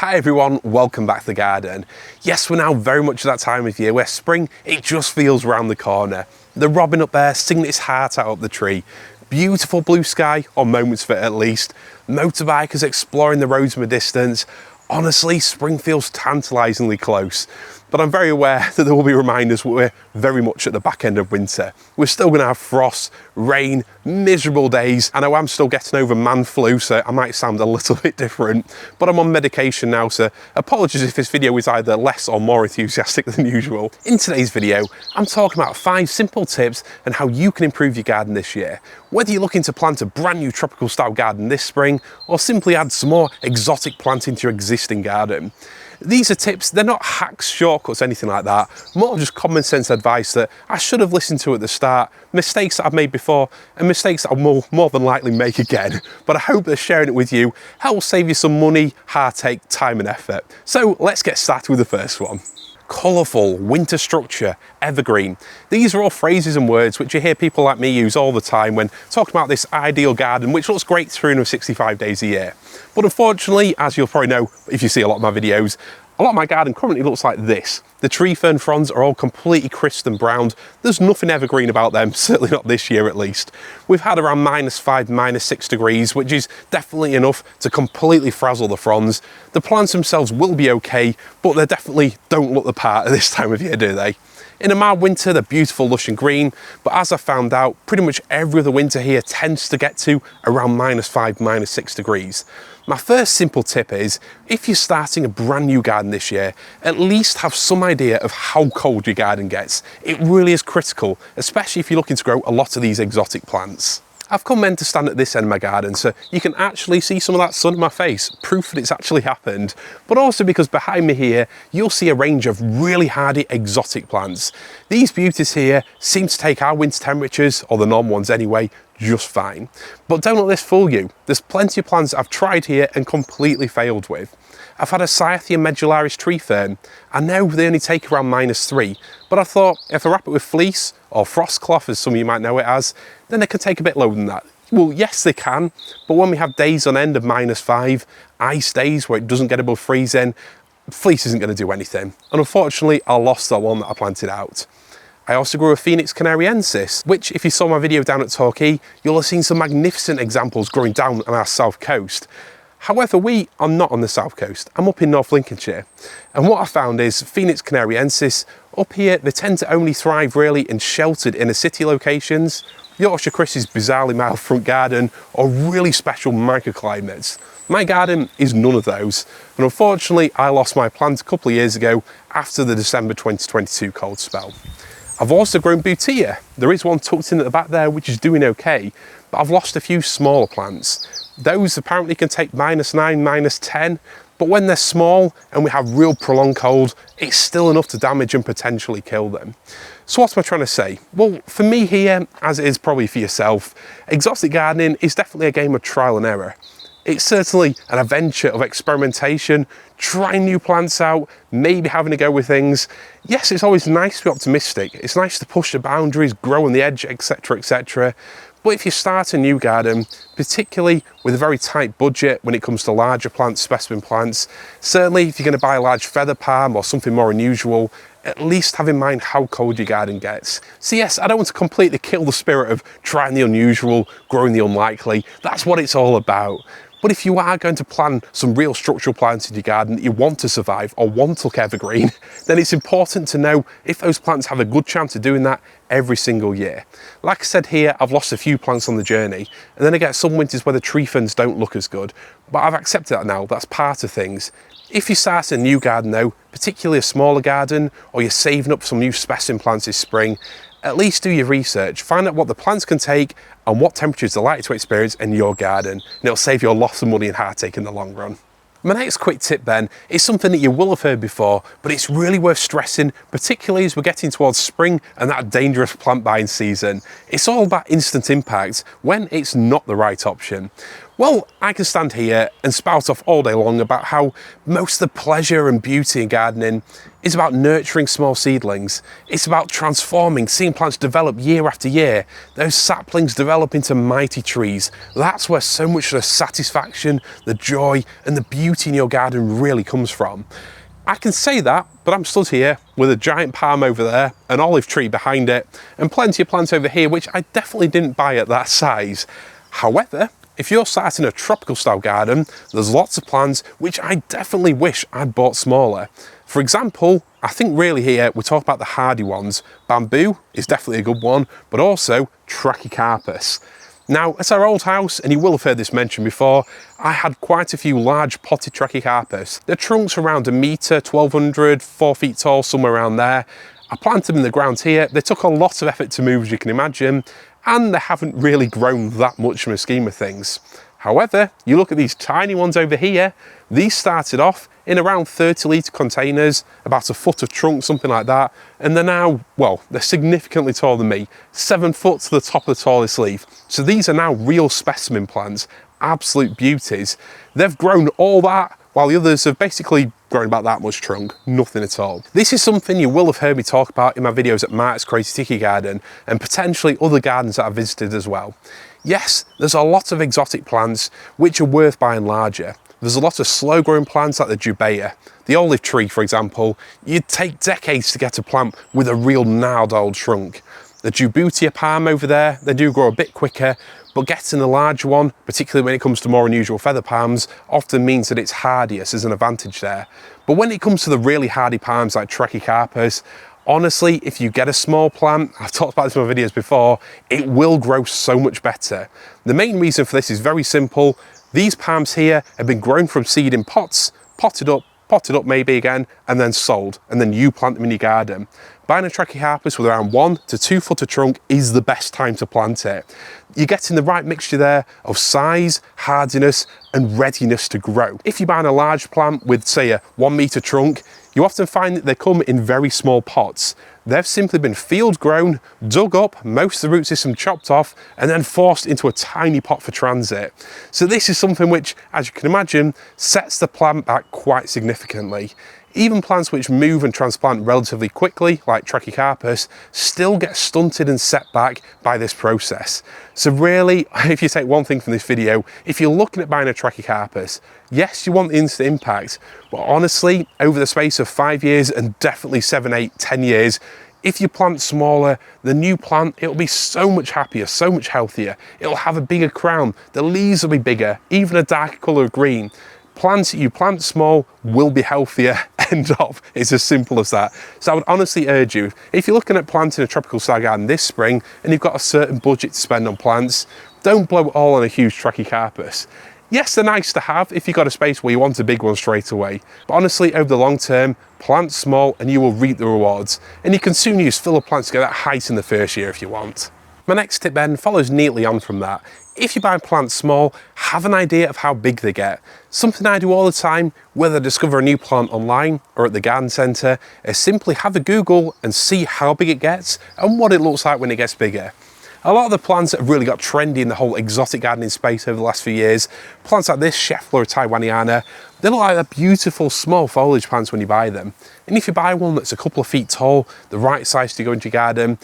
Hi everyone, welcome back to the garden. Yes, we're now very much at that time of year where spring, it just feels round the corner. The robin up there singing its heart out up the tree. Beautiful blue sky, or moments of it at least. Motorbikers exploring the roads from a distance. Honestly, spring feels tantalisingly close. But I'm very aware that there will be reminders that we're very much at the back end of winter. We're still going to have frost, rain, miserable days. I know I'm still getting over man flu, so I might sound a little bit different, but I'm on medication now, so apologies if this video is either less or more enthusiastic than usual. In today's video, I'm talking about 5 simple tips on how you can improve your garden this year. Whether you're looking to plant a brand new tropical style garden this spring, or simply add some more exotic planting to your existing garden. These are tips, they're not hacks, shortcuts, anything like that, more just common sense advice that I should have listened to at the start, mistakes that I've made before, and mistakes that I'll more than likely make again. But I hope that sharing it with you helps save you some money, heartache, time and effort. So let's get started with the first one. Colourful, winter structure, evergreen. These are all phrases and words which you hear people like me use all the time when talking about this ideal garden which looks great 365 days a year. But unfortunately, as you'll probably know if you see a lot of my videos, a lot of my garden currently looks like this. The tree fern fronds are all completely crisped and browned. There's nothing evergreen about them, certainly not this year at least. We've had around -5, -6 degrees, which is definitely enough to completely frazzle the fronds. The plants themselves will be okay, but they definitely don't look the part at this time of year, do they? In a mild winter, they're beautiful, lush and green, but as I found out, pretty much every other winter here tends to get to around -5, -6 degrees. My first simple tip is, if you're starting a brand new garden this year, at least have some idea of how cold your garden gets. It really is critical, especially if you're looking to grow a lot of these exotic plants. I've come in to stand at this end of my garden so you can actually see some of that sun in my face, proof that it's actually happened, but also because behind me here you'll see a range of really hardy exotic plants. These beauties here seem to take our winter temperatures, or the normal ones anyway, just fine. But don't let this fool you, there's plenty of plants I've tried here and completely failed with. I've had a Scythia medullaris tree fern. I know they only take around -3, but I thought if I wrap it with fleece, or frost cloth as some of you might know it as, then they can take a bit lower than that. Well, yes they can, but when we have days on end of -5, ice days where it doesn't get above freezing, fleece isn't going to do anything. And unfortunately, I lost that one that I planted out. I also grew a Phoenix canariensis, which if you saw my video down at Torquay, you'll have seen some magnificent examples growing down on our south coast. However, we are not on the south coast, I'm up in North Lincolnshire. And what I found is Phoenix canariensis, up here, they tend to only thrive really in sheltered inner city locations, Yorkshire Chris's bizarrely mild front garden, or really special microclimates. My garden is none of those, and unfortunately I lost my plant a couple of years ago after the December 2022 cold spell. I've also grown Butea. There is one tucked in at the back there which is doing okay, but I've lost a few smaller plants. Those apparently can take -9, -10, but when they're small and we have real prolonged cold, it's still enough to damage and potentially kill them. So what am I trying to say? Well, for me here, as it is probably for yourself, exotic gardening is definitely a game of trial and error. It's certainly an adventure of experimentation, trying new plants out, maybe having a go with things. Yes, it's always nice to be optimistic. It's nice to push the boundaries, grow on the edge, etc, etc. But if you start a new garden, particularly with a very tight budget when it comes to larger plants, specimen plants, certainly if you're going to buy a large feather palm or something more unusual, at least have in mind how cold your garden gets. So yes, I don't want to completely kill the spirit of trying the unusual, growing the unlikely. That's what it's all about. But if you are going to plant some real structural plants in your garden that you want to survive or want to look evergreen, then it's important to know if those plants have a good chance of doing that every single year. Like I said here, I've lost a few plants on the journey, and then I get some winters where the tree ferns don't look as good, but I've accepted that now, that's part of things. If you start a new garden though, particularly a smaller garden, or you're saving up some new specimen plants this spring, at least do your research, find out what the plants can take and what temperatures they're likely to experience in your garden, and it'll save you a lot of money and heartache in the long run. My next quick tip then is something that you will have heard before, but it's really worth stressing, particularly as we're getting towards spring and that dangerous plant buying season. It's all about instant impact when it's not the right option. Well, I can stand here and spout off all day long about how most of the pleasure and beauty in gardening is about nurturing small seedlings. It's about transforming, seeing plants develop year after year. Those saplings develop into mighty trees. That's where so much of the satisfaction, the joy and the beauty in your garden really comes from. I can say that, but I'm stood here with a giant palm over there, an olive tree behind it, and plenty of plants over here, which I definitely didn't buy at that size. However, if you're sat in a tropical style garden, there's lots of plants which I definitely wish I'd bought smaller. For example, I think really here we're talking about the hardy ones. Bamboo is definitely a good one, but also Trachycarpus. Now, at our old house, and you will have heard this mentioned before, I had quite a few large potted Trachycarpus. Their trunks are around 1 metre, 1200, 4 feet tall, somewhere around there. I planted them in the ground here. They took a lot of effort to move, as you can imagine, and they haven't really grown that much in the scheme of things. However, you look at these tiny ones over here, these started off in around 30 litre containers, about 1 foot of trunk, something like that, and they're now, well, they're significantly taller than me, 7 foot to the top of the tallest leaf. So these are now real specimen plants, absolute beauties. They've grown all that, while the others have basically grown about that much trunk, nothing at all. This is something you will have heard me talk about in my videos at Mark's Crazy Tiki Garden and potentially other gardens that I've visited as well. Yes, there's a lot of exotic plants which are worth buying larger. There's a lot of slow growing plants like the Jubea. The olive tree, for example, you'd take decades to get a plant with a real gnarled old trunk. The Jubutia palm over there, they do grow a bit quicker, but getting a large one, particularly when it comes to more unusual feather palms, often means that it's hardier, so there's an advantage there. But when it comes to the really hardy palms like Trachycarpus, honestly, if you get a small plant, I've talked about this in my videos before, it will grow so much better. The main reason for this is very simple. These palms here have been grown from seed in pots, potted up maybe again, and then sold, and then you plant them in your garden. Buying a Trachycarpus with around 1 to 2 foot of trunk is the best time to plant it. You're getting the right mixture there of size, hardiness, and readiness to grow. If you're buying a large plant with, say, a 1 metre trunk, you often find that they come in very small pots. They've simply been field grown, dug up, most of the root system chopped off, and then forced into a tiny pot for transit. So this is something which, as you can imagine, sets the plant back quite significantly. Even plants which move and transplant relatively quickly, like Trachycarpus, still get stunted and set back by this process. So really, if you take one thing from this video, if you're looking at buying a Trachycarpus, yes, you want the instant impact, but honestly, over the space of 5 years and definitely 7, 8, 10 years, if you plant smaller, the new plant, it'll be so much happier, so much healthier. It'll have a bigger crown, the leaves will be bigger, even a darker colour of green. Plants that you plant small will be healthier, end of. It's as simple as that. So I would honestly urge you, if you're looking at planting a tropical style garden this spring and you've got a certain budget to spend on plants, don't blow it all on a huge Trachycarpus. Yes, they're nice to have if you've got a space where you want a big one straight away. But honestly, over the long term, plant small and you will reap the rewards. And you can soon use filler plants to get that height in the first year if you want. My next tip then follows neatly on from that. If you buy plants small, have an idea of how big they get. Something I do all the time, whether I discover a new plant online or at the garden centre, is simply have a Google and see how big it gets and what it looks like when it gets bigger. A lot of the plants that have really got trendy in the whole exotic gardening space over the last few years, plants like this Scheffler Taiwaniana, they look like they're beautiful small foliage plants when you buy them. And if you buy one that's a couple of feet tall, the right size to go into your garden,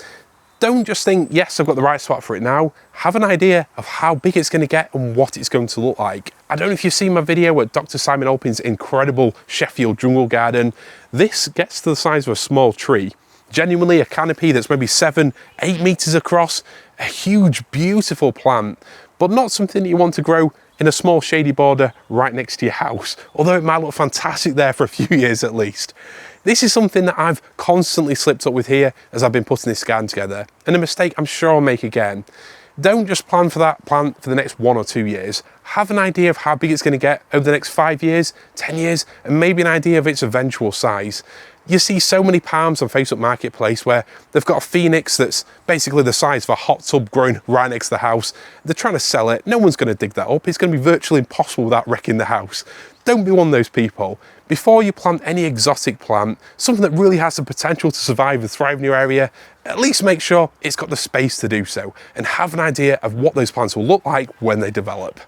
don't just think, yes, I've got the right spot for it now. Have an idea of how big it's going to get and what it's going to look like. I don't know if you've seen my video at Dr. Simon Alpin's incredible Sheffield jungle garden. This gets to the size of a small tree. Genuinely a canopy that's maybe 7, 8 meters across, a huge, beautiful plant, but not something that you want to grow in a small shady border right next to your house, although it might look fantastic there for a few years at least. This is something that I've constantly slipped up with here as I've been putting this garden together, and a mistake I'm sure I'll make again. Don't just plan for that plant for the next 1 or 2 years. Have an idea of how big it's going to get over the next 5 years, 10 years, and maybe an idea of its eventual size. You see so many palms on Facebook Marketplace where they've got a phoenix that's basically the size of a hot tub growing right next to the house. They're trying to sell it. No one's going to dig that up. It's going to be virtually impossible without wrecking the house. Don't be one of those people. Before you plant any exotic plant, something that really has the potential to survive and thrive in your area, at least make sure it's got the space to do so and have an idea of what those plants will look like when they develop.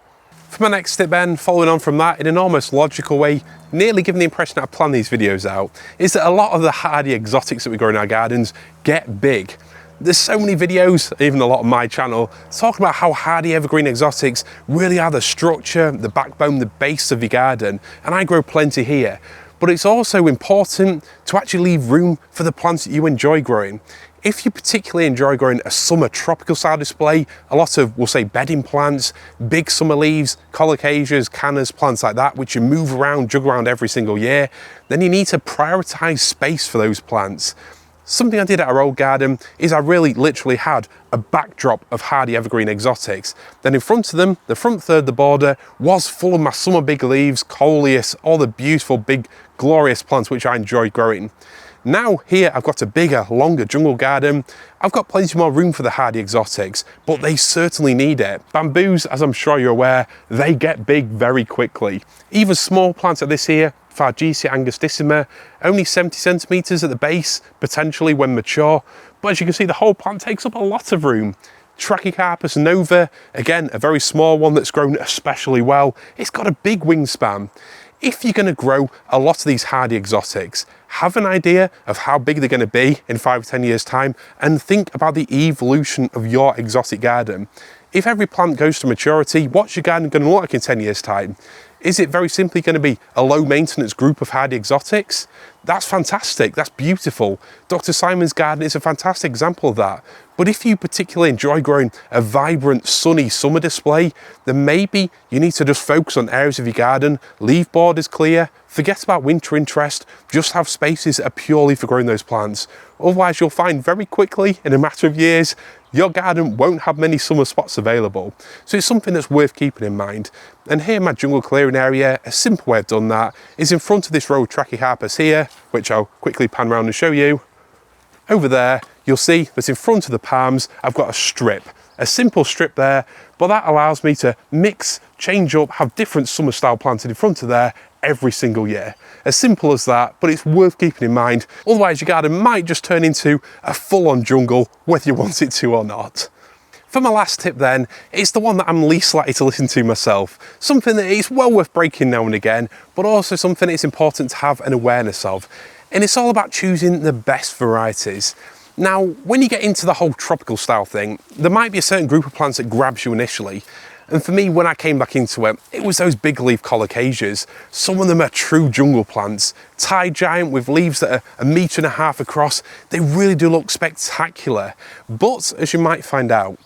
For my next tip then, following on from that in an almost logical way, nearly giving the impression that I plan these videos out, is that a lot of the hardy exotics that we grow in our gardens get big. There's so many videos, even a lot on my channel, talking about how hardy evergreen exotics really are the structure, the backbone, the base of your garden, and I grow plenty here. But it's also important to actually leave room for the plants that you enjoy growing. If you particularly enjoy growing a summer tropical style display, a lot of, we'll say, bedding plants, big summer leaves, colocasias, cannas, plants like that, which you move around, jug around every single year, then you need to prioritise space for those plants. Something I did at our old garden is I really literally had a backdrop of hardy evergreen exotics. Then in front of them, the front third of the border was full of my summer big leaves, coleus, all the beautiful, big, glorious plants which I enjoyed growing. Now here I've got a bigger, longer jungle garden. I've got plenty more room for the hardy exotics, but they certainly need it. Bamboos, as I'm sure you're aware, they get big very quickly. Even small plants like this here, Fargesia angusticima, only 70 centimetres at the base, potentially when mature. But as you can see, the whole plant takes up a lot of room. Trachycarpus nova, again, a very small one that's grown especially well. It's got a big wingspan. If you're going to grow a lot of these hardy exotics, have an idea of how big they're going to be in 5 or 10 years time and think about the evolution of your exotic garden. If every plant goes to maturity, what's your garden going to look like in 10 years time? Is it very simply going to be a low maintenance group of hardy exotics? That's fantastic, that's beautiful. Dr. Simon's garden is a fantastic example of that. But if you particularly enjoy growing a vibrant, sunny summer display, then maybe you need to just focus on areas of your garden, leave borders clear, forget about winter interest, just have spaces that are purely for growing those plants. Otherwise you'll find very quickly, in a matter of years, your garden won't have many summer spots available. So it's something that's worth keeping in mind. And here in my jungle clearing area, a simple way I've done that is in front of this row of Trachycarpus here, which I'll quickly pan around and show you. Over there, you'll see that in front of the palms, I've got a strip, a simple strip there, but that allows me to mix, change up, have different summer style planted in front of there every single year. As simple as that, but it's worth keeping in mind. Otherwise your garden might just turn into a full-on jungle, whether you want it to or not. For my last tip then, it's the one that I'm least likely to listen to myself. Something that is well worth breaking now and again, but also something it's important to have an awareness of. And it's all about choosing the best varieties. Now, when you get into the whole tropical style thing, there might be a certain group of plants that grabs you initially. And for me, when I came back into it, it was those big leaf colocasias. Some of them are true jungle plants, Thai giant with leaves that are 1.5 meters across. They really do look spectacular. But as you might find out,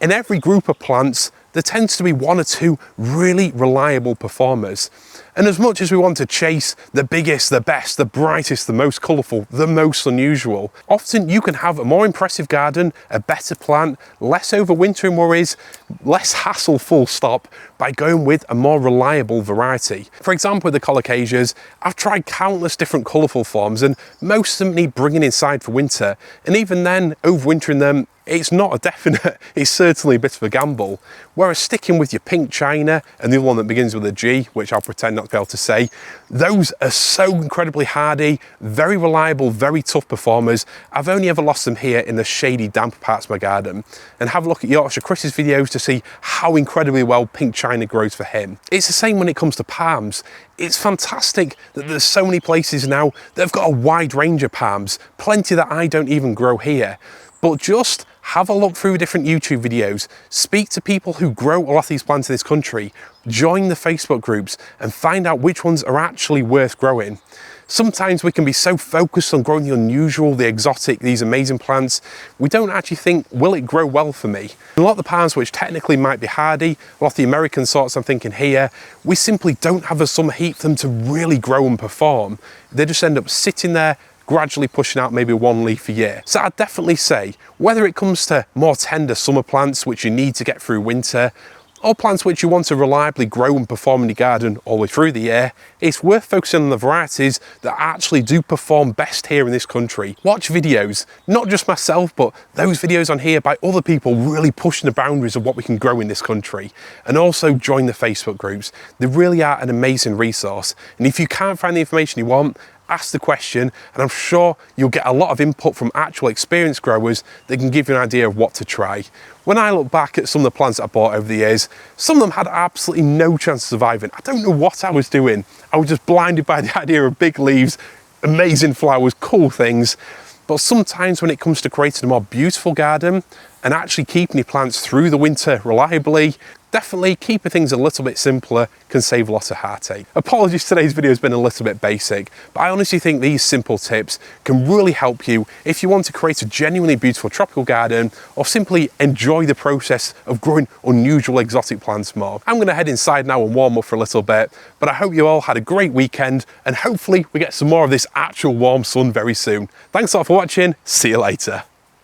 in every group of plants, there tends to be 1 or 2 really reliable performers. And as much as we want to chase the biggest, the best, the brightest, the most colourful, the most unusual, often you can have a more impressive garden, a better plant, less overwintering worries, less hassle full stop, by going with a more reliable variety. For example, with the colocasias, I've tried countless different colourful forms and most of them need bringing inside for winter. And even then, overwintering them, it's not a definite, it's certainly a bit of a gamble. Whereas sticking with your pink china and the other one that begins with a G, which I'll pretend not to be able to say, those are so incredibly hardy, very reliable, very tough performers. I've only ever lost them here in the shady, damp parts of my garden. And have a look at Yorkshire Chris's videos to see how incredibly well pink china grows for him. It's the same when it comes to palms. It's fantastic that there's so many places now that have got a wide range of palms, plenty that I don't even grow here. But just have a look through different YouTube videos, speak to people who grow a lot of these plants in this country, join the Facebook groups and find out which ones are actually worth growing. Sometimes we can be so focused on growing the unusual, the exotic, these amazing plants, we don't actually think, will it grow well for me? A lot of the palms which technically might be hardy, a lot of the American sorts I'm thinking here, we simply don't have a summer heat for them to really grow and perform. They just end up sitting there, gradually pushing out maybe 1 leaf a year. So I'd definitely say, whether it comes to more tender summer plants which you need to get through winter, or plants which you want to reliably grow and perform in your garden all the way through the year, it's worth focusing on the varieties that actually do perform best here in this country. Watch videos, not just myself, but those videos on here by other people really pushing the boundaries of what we can grow in this country. And also join the Facebook groups. They really are an amazing resource. And if you can't find the information you want, ask the question, and I'm sure you'll get a lot of input from actual experienced growers that can give you an idea of what to try. When I look back at some of the plants I bought over the years, some of them had absolutely no chance of surviving. I don't know what I was doing. I was just blinded by the idea of big leaves, amazing flowers, cool things. But sometimes when it comes to creating a more beautiful garden and actually keeping your plants through the winter reliably, definitely keeping things a little bit simpler can save a lot of heartache. Apologies, today's video has been a little bit basic, but I honestly think these simple tips can really help you if you want to create a genuinely beautiful tropical garden or simply enjoy the process of growing unusual exotic plants more. I'm gonna head inside now and warm up for a little bit, but I hope you all had a great weekend and hopefully we get some more of this actual warm sun very soon. Thanks a lot for watching, see you later.